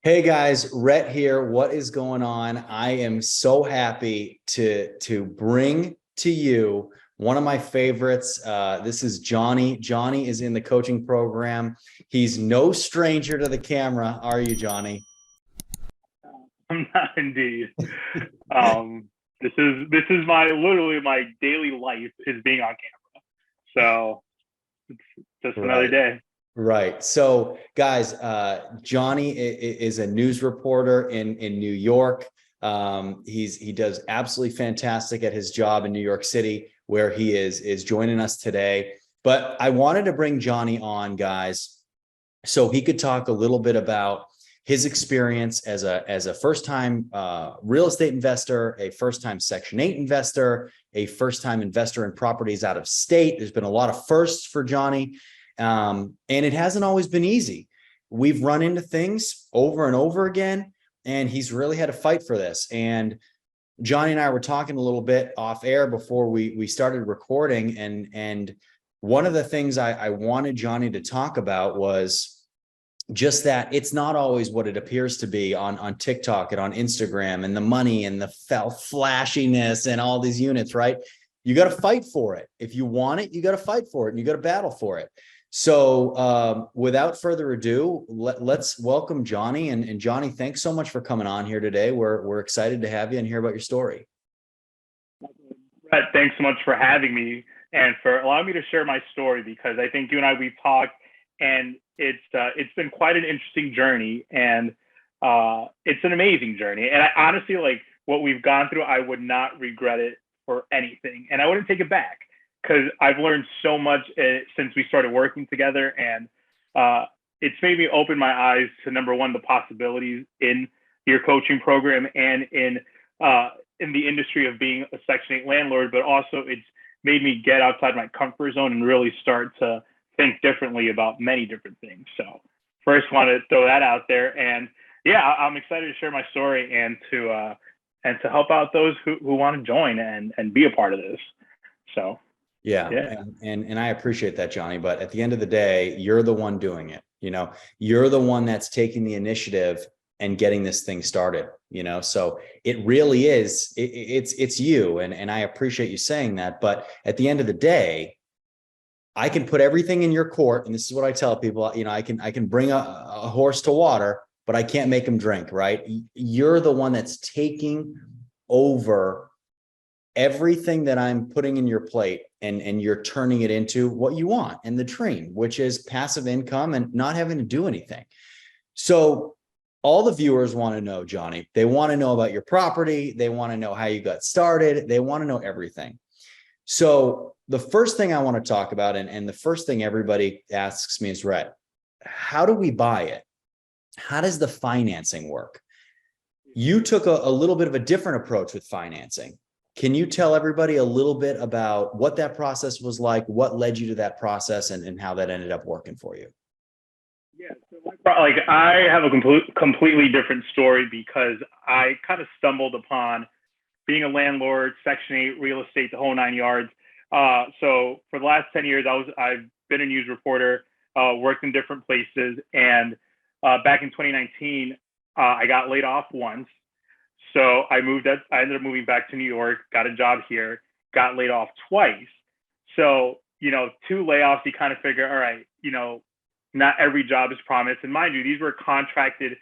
Hey guys, Rhett here. What is going on? I am so happy to bring to you one of my favorites. This is Johnny. Johnny is in the coaching program. He's no stranger to the camera, are you, Johnny? I'm not indeed. This is my literally my daily life is being on camera. So it's just another Right. day. Right. So, guys, Johnny is a news reporter in New York. He does absolutely fantastic at his job in New York City, where he is joining us today. But I wanted to bring Johnny on, guys, so he could talk a little bit about his experience as a first time real estate investor, a first time Section 8 investor, a first time investor in properties out of state. There's been a lot of firsts for Johnny. And it hasn't always been easy. We've run into things over and over again, and he's really had to fight for this. And Johnny and I were talking a little bit off air before we started recording, and one of the things I wanted Johnny to talk about was just that it's not always what it appears to be on TikTok and on Instagram, and the money and the flashiness and all these units, right? You got to fight for it. If you want it, you got to fight for it, and you got to battle for it. So without further ado, let's welcome Johnny. And Johnny, thanks so much for coming on here today. We're excited to have you and hear about your story. Brett, thanks so much for having me and for allowing me to share my story, because I think you and I we've talked, and it's been quite an interesting journey, and it's an amazing journey. And I honestly, like, what we've gone through, I would not regret it for anything, and I wouldn't take it back, because I've learned so much since we started working together, and it's made me open my eyes to, number one, the possibilities in your coaching program and in the industry of being a Section 8 landlord, but also it's made me get outside my comfort zone and really start to think differently about many different things. So first, want to throw that out there, and yeah, I'm excited to share my story and to help out those who want to join and be a part of this. So Yeah, yeah. and I appreciate that, Johnny. But at the end of the day, you're the one doing it. You're the one that's taking the initiative and getting this thing started. So it really is. It's you, and I appreciate you saying that. But at the end of the day, I can put everything in your court, and this is what I tell people. I can bring a horse to water, but I can't make him drink. Right? You're the one that's taking over everything that I'm putting in your plate, and you're turning it into what you want and the dream, which is passive income and not having to do anything. So all the viewers want to know, Johnny, they want to know about your property. They want to know how you got started. They want to know everything. So the first thing I want to talk about, and the first thing everybody asks me is, Rhett, how do we buy it? How does the financing work? You took a little bit of a different approach with financing. Can you tell everybody a little bit about what that process was like, what led you to that process, and how that ended up working for you? Yeah, so like I have a completely different story, because I kind of stumbled upon being a landlord, Section 8, real estate, the whole nine yards. So for the last 10 years, I've been a news reporter, worked in different places, and back in 2019, I got laid off once. So I ended up moving back to New York, got a job here, got laid off twice. So, two layoffs, you kind of figure, all right, not every job is promised. And mind you, these were contracted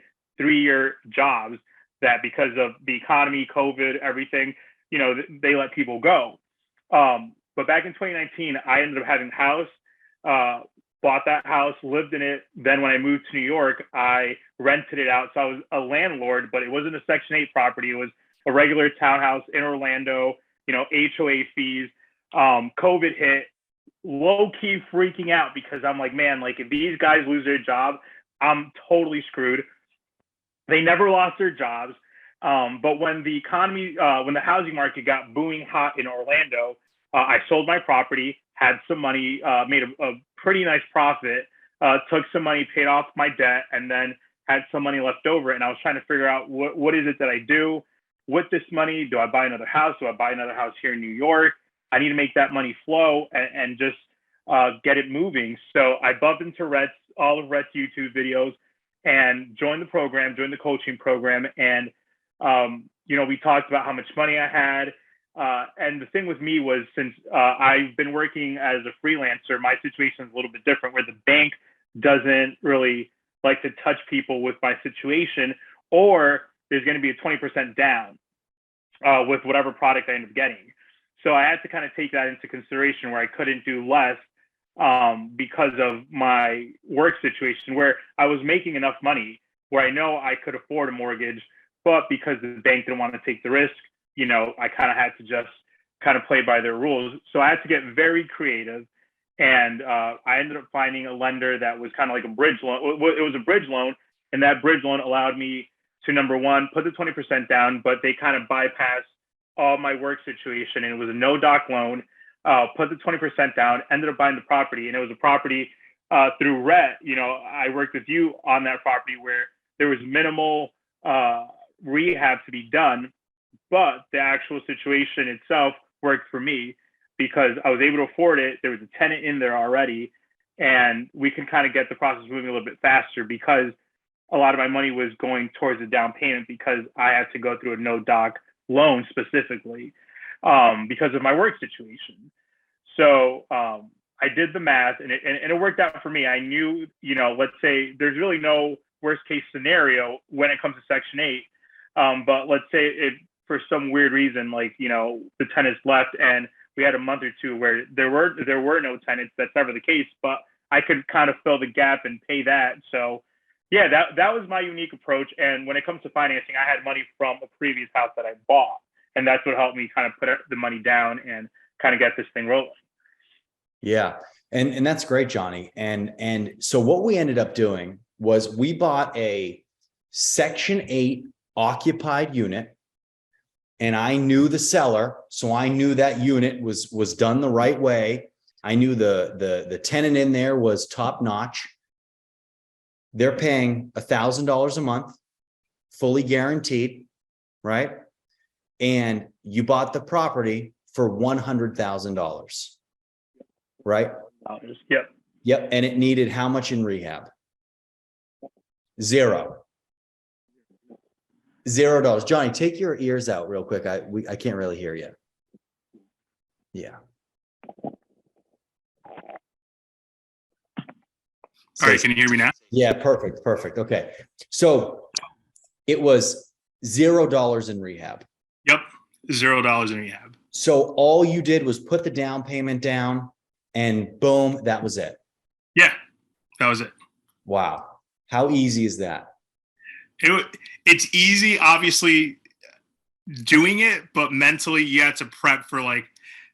3-year jobs that, because of the economy, COVID, everything, they let people go. But back in 2019, I ended up having a house, bought that house, lived in it. Then when I moved to New York, I rented it out. So I was a landlord, but it wasn't a Section 8 property. It was a regular townhouse in Orlando, HOA fees. COVID hit, low key freaking out, because I'm like, man, like, if these guys lose their job, I'm totally screwed. They never lost their jobs. But when the economy, when the housing market got booming hot in Orlando, I sold my property, had some money, made a pretty nice profit, took some money, paid off my debt, and then had some money left over. And I was trying to figure out what is it that I do with this money? Do I buy another house? Do I buy another house here in New York? I need to make that money flow and just get it moving. So I bumped into all of Rhett's YouTube videos, and joined the program, joined the coaching program. And, we talked about how much money I had. And the thing with me was, since I've been working as a freelancer, my situation is a little bit different, where the bank doesn't really like to touch people with my situation, or there's going to be a 20% down with whatever product I end up getting. So I had to kind of take that into consideration, where I couldn't do less because of my work situation, where I was making enough money where I know I could afford a mortgage, but because the bank didn't want to take the risk, I kind of had to just kind of play by their rules. So I had to get very creative. And I ended up finding a lender that was kind of like a bridge loan. It was a bridge loan. And that bridge loan allowed me to, number one, put the 20% down, but they kind of bypassed all my work situation. And it was a no doc loan, put the 20% down, ended up buying the property. And it was a property through Rhett. I worked with you on that property where there was minimal rehab to be done, but the actual situation itself worked for me because I was able to afford it. There was a tenant in there already, and we can kind of get the process moving a little bit faster because a lot of my money was going towards the down payment because I had to go through a no doc loan specifically because of my work situation. So I did the math, and it worked out for me. I knew, let's say there's really no worst case scenario when it comes to Section 8. But let's say it, for some weird reason, like, the tenants left and we had a month or two where there were no tenants. That's never the case, but I could kind of fill the gap and pay that. So yeah, that was my unique approach. And when it comes to financing, I had money from a previous house that I bought, and that's what helped me kind of put the money down and kind of get this thing rolling. Yeah. And that's great, Johnny. And so what we ended up doing was we bought a Section 8 occupied unit, and I knew the seller. So I knew that unit was done the right way. I knew the tenant in there was top notch. They're paying $1,000 a month, fully guaranteed, right? And you bought the property for $100,000, right? Yep. Yep. And it needed how much in rehab? $0. Johnny, take your ears out real quick. I can't really hear you. Yeah. All right, can you hear me now? Yeah, perfect. Okay. So it was $0 in rehab. Yep, $0 in rehab. So all you did was put the down payment down, and boom, that was it. Yeah, that was it. Wow. How easy is that? It's easy, obviously, doing it, but mentally you have to prep for, like,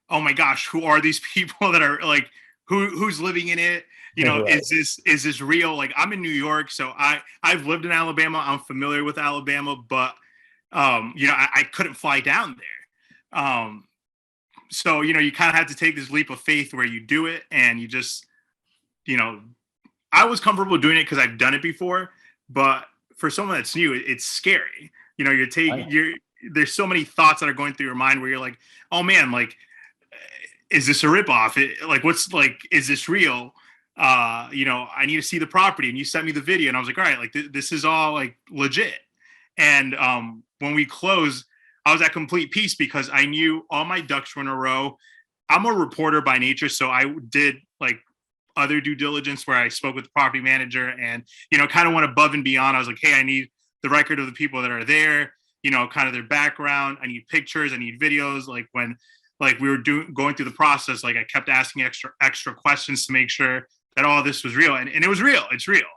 oh my gosh, who are these people that are like, who's living in it? Right. Is this real? Like, I'm in New York, so I've lived in Alabama. I'm familiar with Alabama, but I couldn't fly down there. So you kind of have to take this leap of faith where you do it, and you just, I was comfortable doing it because I've done it before, but for someone that's new, it's scary. There's so many thoughts that are going through your mind where you're like, oh man, like, is this a ripoff? Is this real? I need to see the property. And you sent me the video, and I was like, all right, like this is all like legit. And when we closed, I was at complete peace because I knew all my ducks were in a row. I'm a reporter by nature, so I did like other due diligence where I spoke with the property manager and, kind of went above and beyond. I was like, hey, I need the record of the people that are there, kind of their background. I need pictures. I need videos. Like when, like we were going through the process, like I kept asking extra questions to make sure that all this was real. And it was real. It's real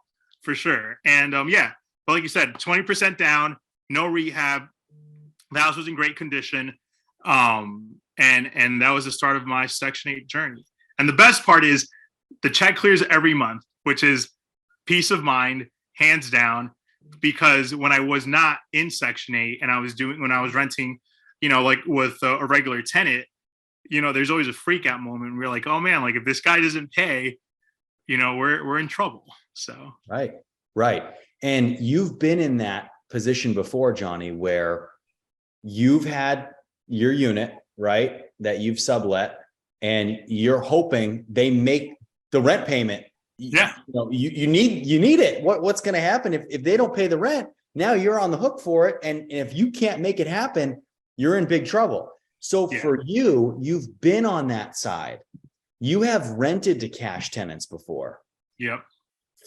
for sure. And yeah, but like you said, 20% down, no rehab. The house was in great condition. And that was the start of my Section 8 journey. And the best part is the check clears every month, which is peace of mind, hands down, because when I was not in Section 8 and when I was renting, like with a regular tenant, there's always a freak out moment. We're like, oh man, like if this guy doesn't pay, we're in trouble. So. Right. And you've been in that position before, Johnny, where you've had your unit, right, that you've sublet, and you're hoping they make the rent payment, Yeah. You need it. What's going to happen if they don't pay the rent? Now you're on the hook for it. And if you can't make it happen, you're in big trouble. So for you, you've been on that side. You have rented to cash tenants before. Yep.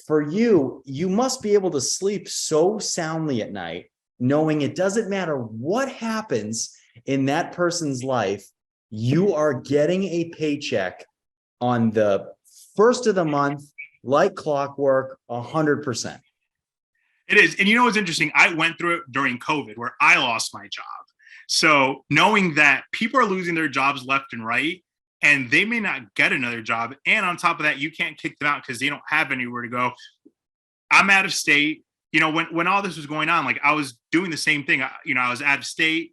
For you, you must be able to sleep so soundly at night, knowing it doesn't matter what happens in that person's life, you are getting a paycheck on the first of the month, like clockwork, 100%. It is. And you know what's interesting? I went through it during COVID where I lost my job. So knowing that people are losing their jobs left and right, and they may not get another job. And on top of that, you can't kick them out because they don't have anywhere to go. I'm out of state. When all this was going on, like I was doing the same thing. I was out of state.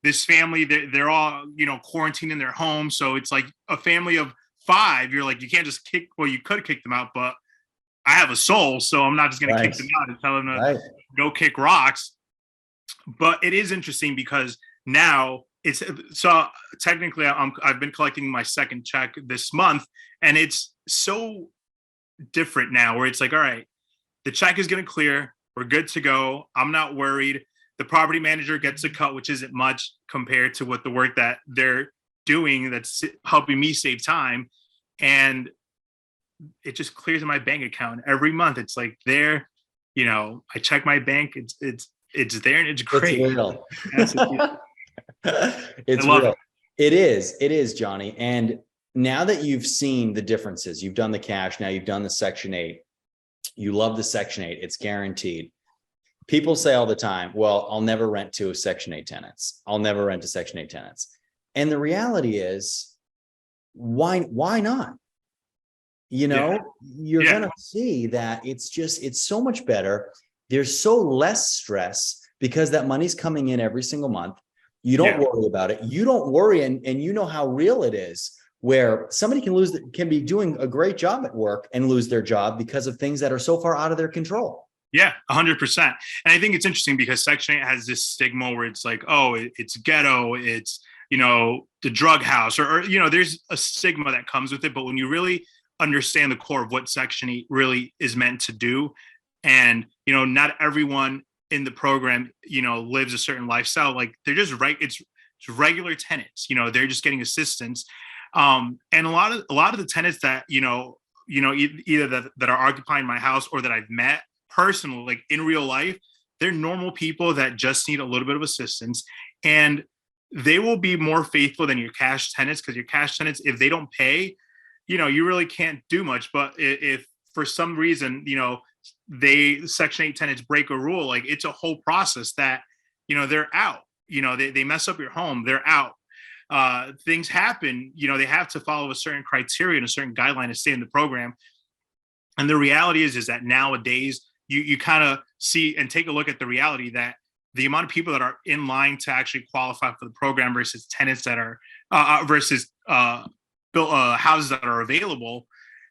This family, they're all, quarantined in their home. So it's like a family of 5. You're like, you can't just you could kick them out, but I have a soul. So I'm not just going to kick them out and tell them to go kick rocks. But it is interesting because now so technically I've been collecting my second check this month, and it's so different now where it's like, all right, the check is going to clear. We're good to go. I'm not worried. The property manager gets a cut, which isn't much compared to what the work that they're doing that's helping me save time. And it just clears in my bank account every month. It's like there, I check my bank. It's there and it's great. It's real. It's real. It is, Johnny. And now that you've seen the differences, you've done the cash, now you've done the Section 8. You love the Section 8. It's guaranteed. People say all the time, well, I'll never rent to Section 8 tenants. I'll never rent to Section 8 tenants. And the reality is, why not? You're going to see that it's so much better. There's so less stress because that money's coming in every single month. You don't worry about it. You don't worry. And you know how real it is where somebody can be doing a great job at work and lose their job because of things that are so far out of their control. Yeah, 100%. And I think it's interesting because Section 8 has this stigma where it's like, oh, it's ghetto, it's, the drug house, or there's a stigma that comes with it. But when you really understand the core of what Section 8 really is meant to do, and, not everyone in the program, lives a certain lifestyle, like they're just it's regular tenants, they're just getting assistance. And a lot of the tenants that, either that are occupying my house or that I've met personally, like in real life, they're normal people that just need a little bit of assistance, and they will be more faithful than your cash tenants, because your cash tenants, if they don't pay, you really can't do much. But if for some reason, Section 8 tenants break a rule, like it's a whole process that, they're out, they mess up your home, they're out. Things happen, they have to follow a certain criteria and a certain guideline to stay in the program. And the reality is that nowadays you kind of see and take a look at the reality that the amount of people that are in line to actually qualify for the program versus tenants that are versus built houses that are available,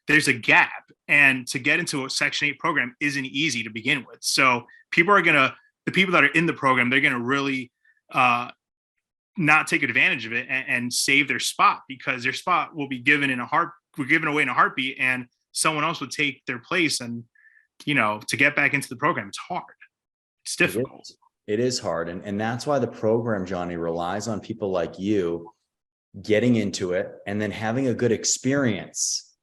there's a gap. And to get into a Section 8 program isn't easy to begin with. So the people that are in the program, they're going to really not take advantage of it and save their spot, because their spot will be given away in a heartbeat, and someone else would take their place. And, to get back into the program, it's hard. It's difficult. It is hard. And that's why the program, Johnny, relies on people like you getting into it and then having a good experience,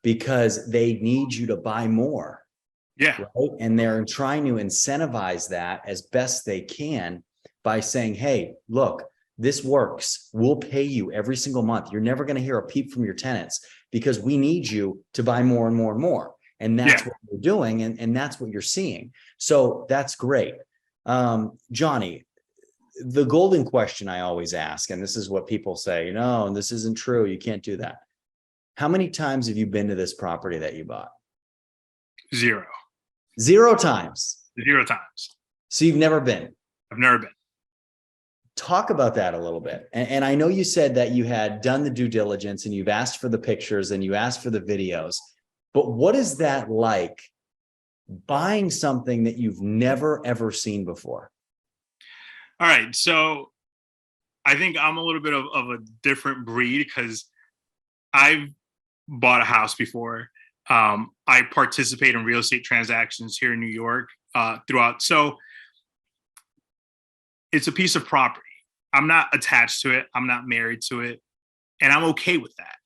because they need you to buy more. Yeah. Right? And they're trying to incentivize that as best they can by saying, hey, look, this works. We'll pay you every single month. You're never going to hear a peep from your tenants because we need you to buy more and more and more. And that's what we're doing. And that's what you're seeing. So that's great. Johnny, the golden question I always ask, and this is what people say, no, this isn't true. You can't do that. How many times have you been to this property that you bought? 0. 0 times. 0 times. So you've never been? I've never been. Talk about that a little bit. And I know you said that you had done the due diligence and you've asked for the pictures and you asked for the videos, but what is that like, buying something that you've never, ever seen before? All right. So I think I'm a little bit of a different breed, because I've bought a house before. I participate in real estate transactions here in New York throughout. So it's a piece of property. I'm not attached to it. I'm not married to it. And I'm okay with that.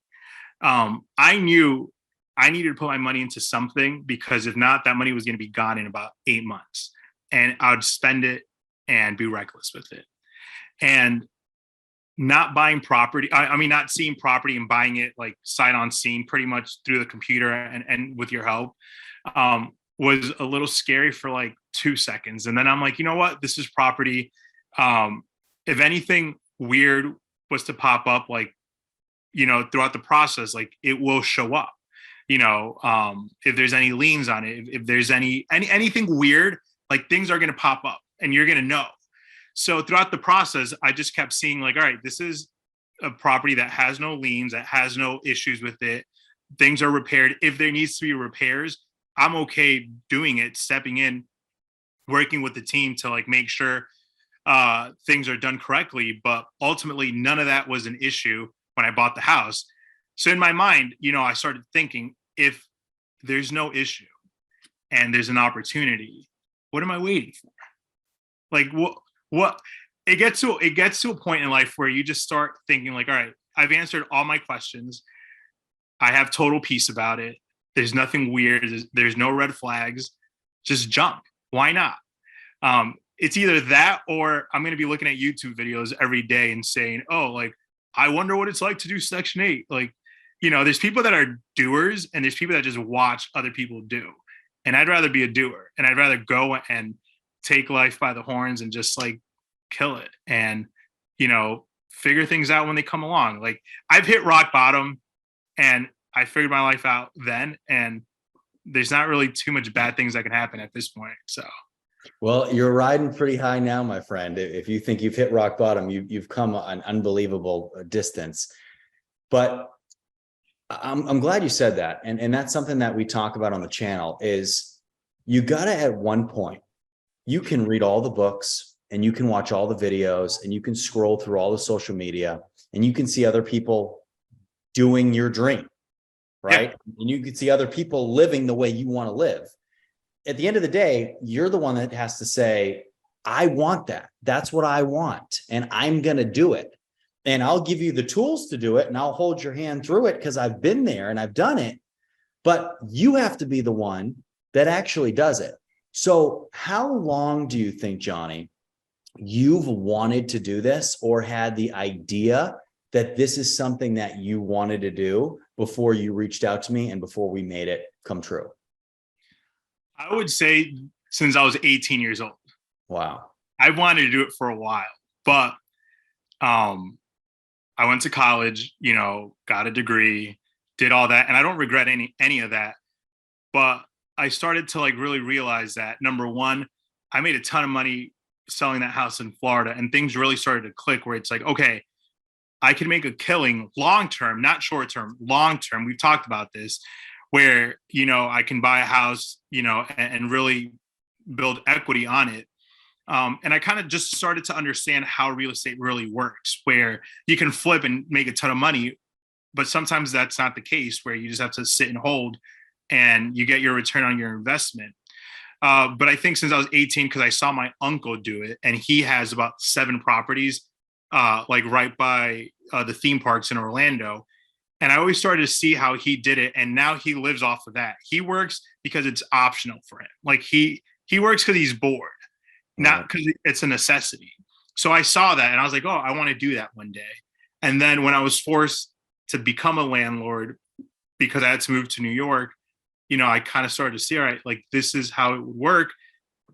I knew I needed to put my money into something, because if not, that money was going to be gone in about 8 months, and I'd spend it and be reckless with it. And not buying property, I mean, not seeing property and buying it like sight on scene pretty much through the computer and with your help, was a little scary for like 2 seconds. And then I'm like, you know what? This is property. If anything weird was to pop up, like, throughout the process, like, it will show up. If there's any liens on it, if there's anything weird, like, things are going to pop up and you're going to know. So throughout the process, I just kept seeing like, all right, this is a property that has no liens, that has no issues with it. Things are repaired. If there needs to be repairs, I'm okay doing it, stepping in, working with the team to like make sure things are done correctly. But ultimately, none of that was an issue when I bought the house. So in my mind, I started thinking, if there's no issue and there's an opportunity, what am I waiting for? Like, what it gets to a point in life where you just start thinking like, all right, I've answered all my questions. I have total peace about it. There's nothing weird. There's no red flags. Just jump. Why not? It's either that, or I'm going to be looking at YouTube videos every day and saying, oh, like, I wonder what it's like to do Section 8. Like, there's people that are doers and there's people that just watch other people do. And I'd rather be a doer, and I'd rather go and take life by the horns and just like kill it and, figure things out when they come along. Like, I've hit rock bottom and I figured my life out then, and there's not really too much bad things that can happen at this point. So, well, you're riding pretty high now, my friend. If you think you've hit rock bottom, you've come an unbelievable distance. But I'm glad you said that. And that's something that we talk about on the channel is you got to, at one point, you can read all the books and you can watch all the videos and you can scroll through all the social media and you can see other people doing your dream, right? Yeah. And you can see other people living the way you want to live. At the end of the day, you're the one that has to say, I want that. That's what I want. And I'm going to do it. And I'll give you the tools to do it. And I'll hold your hand through it because I've been there and I've done it. But you have to be the one that actually does it. So how long do you think, Johnny, you've wanted to do this or had the idea that this is something that you wanted to do before you reached out to me and before we made it come true? I would say since I was 18 years old. Wow. I wanted to do it for a while, but I went to college, got a degree, did all that. And I don't regret any of that. But I started to like really realize that, number one, I made a ton of money selling that house in Florida, and things really started to click where it's like, okay, I can make a killing long-term, not short-term, long-term. We've talked about this where, I can buy a house, and really build equity on it. And I kind of just started to understand how real estate really works, where you can flip and make a ton of money, but sometimes that's not the case, where you just have to sit and hold and you get your return on your investment. But I think since I was 18, because I saw my uncle do it, and he has about 7 properties, like right by the theme parks in Orlando. And I always started to see how he did it. And now he lives off of that. He works because it's optional for him. Like he works because he's bored, not because it's a necessity. So I saw that and I was like, oh, I want to do that one day. And then when I was forced to become a landlord because I had to move to New York, I kind of started to see, all right, like this is how it would work.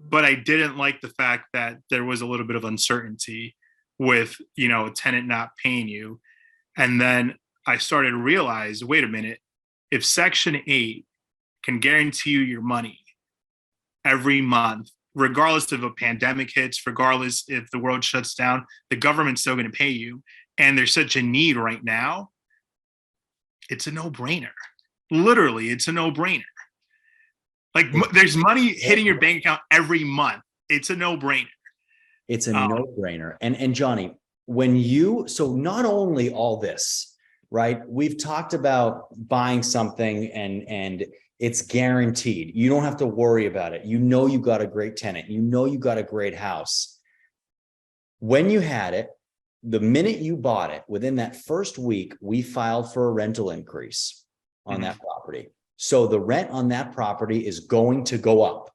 But I didn't like the fact that there was a little bit of uncertainty with, a tenant not paying you. And then I started to realize, wait a minute, if Section 8 can guarantee you your money every month, regardless if a pandemic hits, regardless if the world shuts down, the government's still going to pay you. And there's such a need right now. It's a no-brainer. Literally, it's a no-brainer. Like there's money hitting your bank account every month. It's a no-brainer. It's a no-brainer. And Johnny, so not only all this, right? We've talked about buying something and It's guaranteed. You don't have to worry about it. You know, you got a great tenant. You know, you got a great house. When you had it, the minute you bought it, within that first week, we filed for a rental increase on that property. So the rent on that property is going to go up.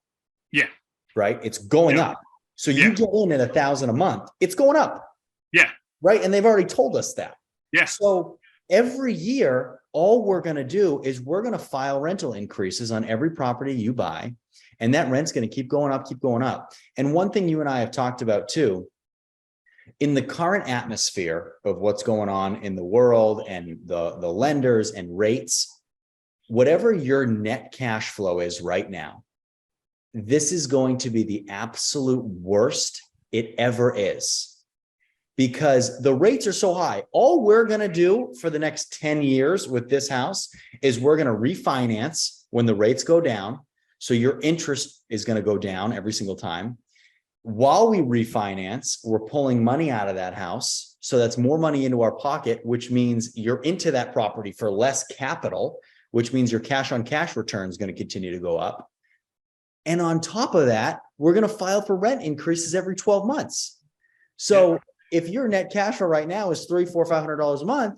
Yeah. Right. It's going up. So you get in at $1,000 a month, it's going up. Yeah. Right. And they've already told us that. Yeah. So every year, all we're going to do is we're going to file rental increases on every property you buy. And that rent's going to keep going up, keep going up. And one thing you and I have talked about too, in the current atmosphere of what's going on in the world and the lenders and rates, whatever your net cash flow is right now, this is going to be the absolute worst it ever is, because the rates are so high. All we're going to do for the next 10 years with this house is we're going to refinance when the rates go down. So your interest is going to go down every single time. While we refinance, we're pulling money out of that house. So that's more money into our pocket, which means you're into that property for less capital, which means your cash on cash return is going to continue to go up. And on top of that, we're going to file for rent increases every 12 months. So if your net cash flow right now is $300, $400, $500 a month,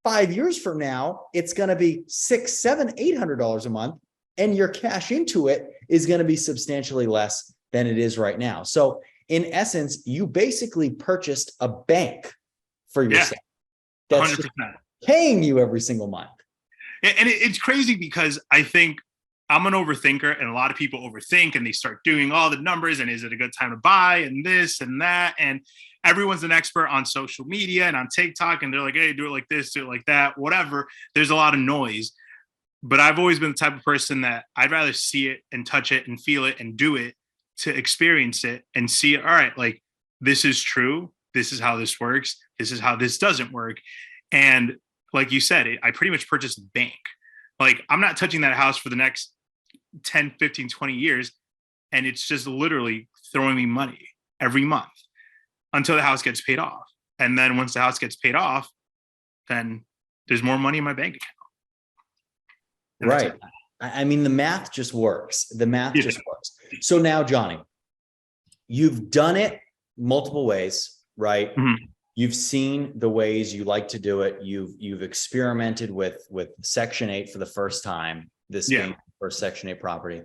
5 years from now, it's going to be $600, $700, $800 a month. And your cash into it is going to be substantially less than it is right now. So in essence, you basically purchased a bank for yourself. That's 100%. Paying you every single month. And it's crazy because I think I'm an overthinker, and a lot of people overthink and they start doing all the numbers and is it a good time to buy and this and that. And everyone's an expert on social media and on TikTok, and they're like, hey, do it like this, do it like that, whatever. There's a lot of noise. But I've always been the type of person that I'd rather see it and touch it and feel it and do it to experience it and see, all right, like this is true. This is how this works. This is how this doesn't work. And like you said, I pretty much purchased a bank. Like I'm not touching that house for the next 10, 15, 20 years. And it's just literally throwing me money every month until the house gets paid off. And then once the house gets paid off, then there's more money in my bank account. Right. I mean, the math just works. The math just works. So now, Johnny, you've done it multiple ways, right? Mm-hmm. You've seen the ways you like to do it. You've experimented with Section 8 for the first time, this being the first Section 8 property.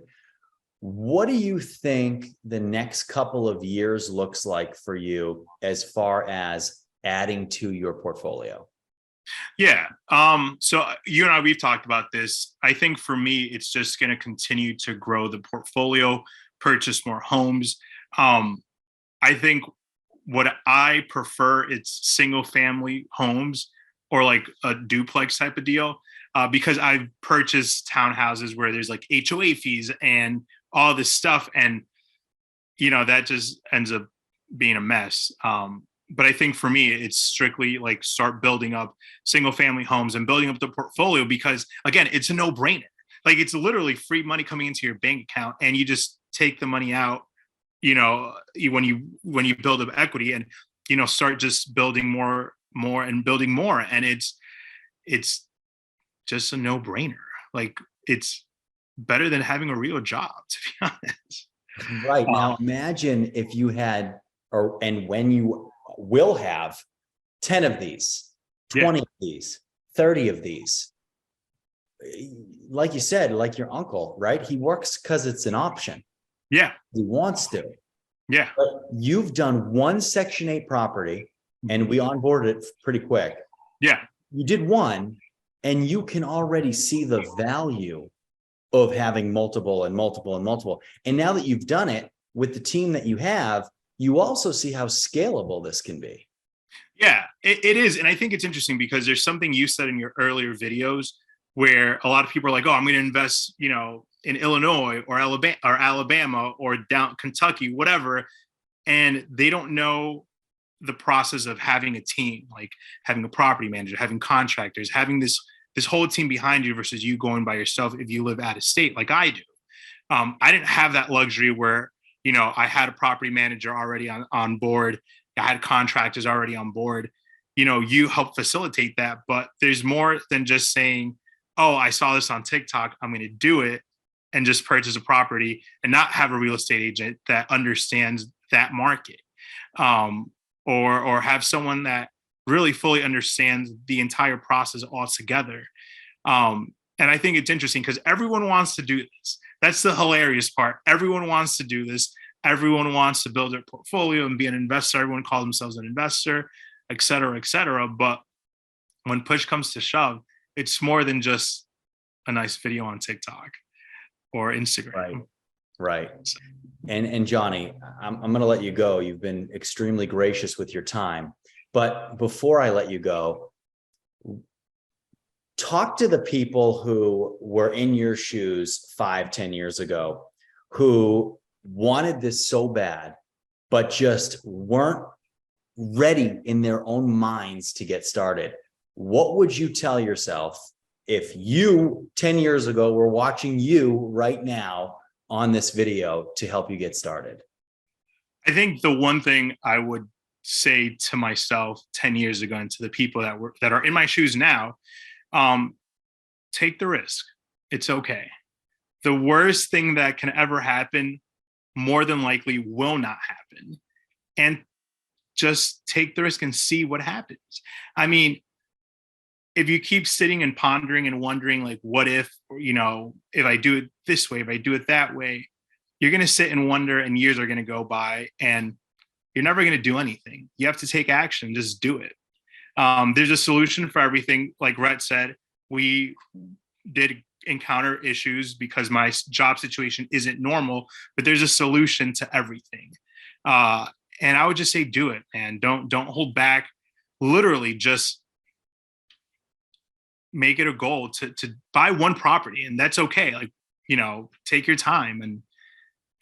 What do you think the next couple of years looks like for you as far as adding to your portfolio? Yeah. So you and I, we've talked about this. I think for me, it's just going to continue to grow the portfolio, purchase more homes. I think what I prefer, it's single family homes or like a duplex type of deal, because I've purchased townhouses where there's like HOA fees and all this stuff. And, you know, that just ends up being a mess. But I think for me, it's strictly like start building up single family homes and building up the portfolio, because again, it's a no brainer. Like it's literally free money coming into your bank account, and you just take the money out, you know, when you build up equity and, you know, start just building more and building more. And it's just a no brainer. Like it's better than having a real job, to be honest. Right. Now imagine if you had, and when you will have 10 of these, 20 of these, 30 of these. Like you said, like your uncle, right? He works because it's an option. Yeah. He wants to. Yeah. But you've done one Section 8 property and we onboarded it pretty quick. Yeah. You did one, and you can already see the value of having multiple and multiple and multiple. And now that you've done it with the team that you have, you also see how scalable this can be. Yeah, it is. And I think it's interesting because there's something you said in your earlier videos where a lot of people are like, oh, I'm going to invest, you know, in Illinois or Alabama or down Kentucky, whatever. And they don't know the process of having a team, like having a property manager, having contractors, having this whole team behind you versus you going by yourself if you live out of state like I do. I didn't have that luxury where, you know, I had a property manager already on board. I had contractors already on board. You know, you help facilitate that, but there's more than just saying, oh, I saw this on TikTok, I'm going to do it and just purchase a property and not have a real estate agent that understands that market. Or have someone that really fully understands the entire process altogether. And I think it's interesting because everyone wants to do this. That's the hilarious part. Everyone wants to do this. Everyone wants to build their portfolio and be an investor. Everyone calls themselves an investor, et cetera, et cetera. But when push comes to shove, it's more than just a nice video on TikTok or Instagram. Right. Right. And Johnny, I'm going to let you go. You've been extremely gracious with your time. But before I let you go, talk to the people who were in your shoes 5-10 years ago, who wanted this so bad, but just weren't ready in their own minds to get started. What would you tell yourself if you 10 years ago were watching you right now on this video to help you get started? I think the one thing I would say to myself 10 years ago and to the people that are in my shoes now, take the risk. It's okay. The worst thing that can ever happen more than likely will not happen. And just take the risk and see what happens. I mean, if you keep sitting and pondering and wondering, like, what if, if I do it this way, if I do it that way, you're going to sit and wonder, and years are going to go by and you're never going to do anything. You have to take action. Just do it. There's a solution for everything. Like Rhett said, we did encounter issues because my job situation isn't normal, but there's a solution to everything. And I would just say, do it, and don't hold back. Literally just make it a goal to buy one property, and that's okay. Like, take your time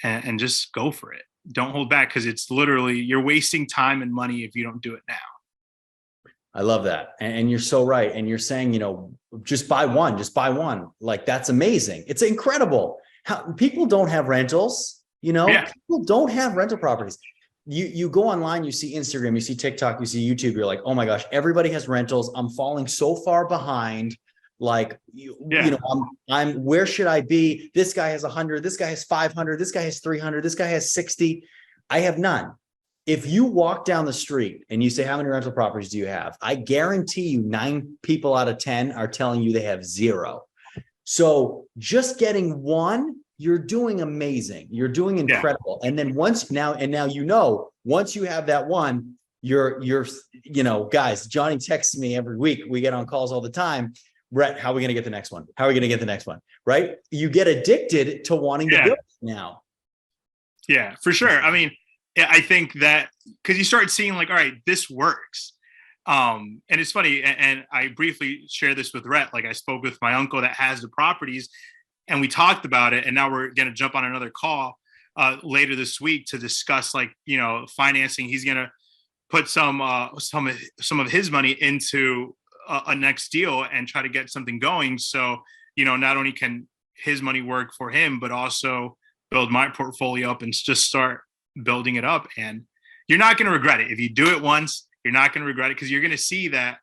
and just go for it. Don't hold back, because it's literally, you're wasting time and money if you don't do it now. I love that. And you're so right. And you're saying, just buy one. Like, that's amazing. It's incredible how people don't have rentals, Yeah. People don't have rental properties. You go online, you see Instagram, you see TikTok, you see YouTube. You're like, oh my gosh, everybody has rentals. I'm falling so far behind. Like, I'm where should I be? This guy has 100. This guy has 500. This guy has 300. This guy has 60. I have none. If you walk down the street and you say, how many rental properties do you have? I guarantee you 9 people out of 10 are telling you they have 0. So just getting one, you're doing amazing. You're doing incredible. Yeah. And then once you have that one, you're guys, Johnny texts me every week. We get on calls all the time. Brett, how are we going to get the next one? How are we going to get the next one? Right? You get addicted to wanting to build now. Yeah, for sure. I mean, I think that because you start seeing, like, all right, this works. And it's funny. And I briefly share this with Rhett. Like, I spoke with my uncle that has the properties, and we talked about it. And now we're going to jump on another call later this week to discuss, like, financing. He's going to put some of his money into a next deal and try to get something going. So, not only can his money work for him, but also build my portfolio up and just start building it up. And you're not going to regret it. If you do it once, you're not going to regret it, because you're going to see that,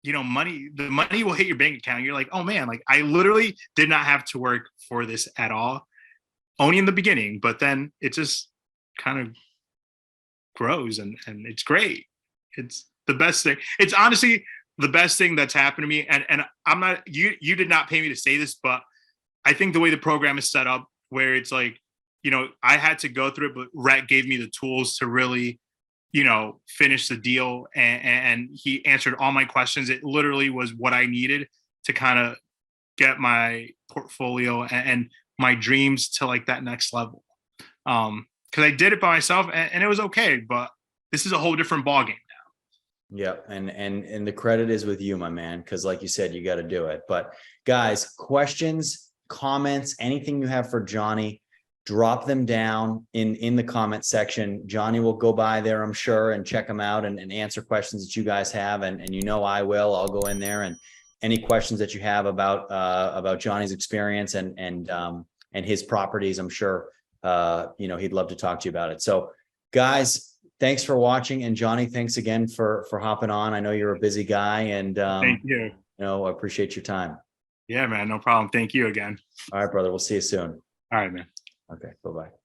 the money will hit your bank account. You're like, oh man, like, I literally did not have to work for this at all, only in the beginning, but then it just kind of grows and it's great. It's the best thing. It's honestly the best thing that's happened to me. And I'm not, you did not pay me to say this, but I think the way the program is set up, where it's like, I had to go through it, but Rhett gave me the tools to really, finish the deal. And he answered all my questions. It literally was what I needed to kind of get my portfolio and my dreams to, like, that next level. Because I did it by myself and it was okay, but this is a whole different ballgame now. Yeah. And the credit is with you, my man. Because like you said, you got to do it. But guys, questions, comments, anything you have for Johnny, drop them down in the comment section. Johnny will go by there, I'm sure, and check them out and answer questions that you guys have. And I will. I'll go in there, and any questions that you have about Johnny's experience and his properties, I'm sure he'd love to talk to you about it. So guys, thanks for watching. And Johnny, thanks again for hopping on. I know you're a busy guy, and thank you. I appreciate your time. Yeah, man, no problem. Thank you again. All right, brother. We'll see you soon. All right, man. Okay. Bye-bye.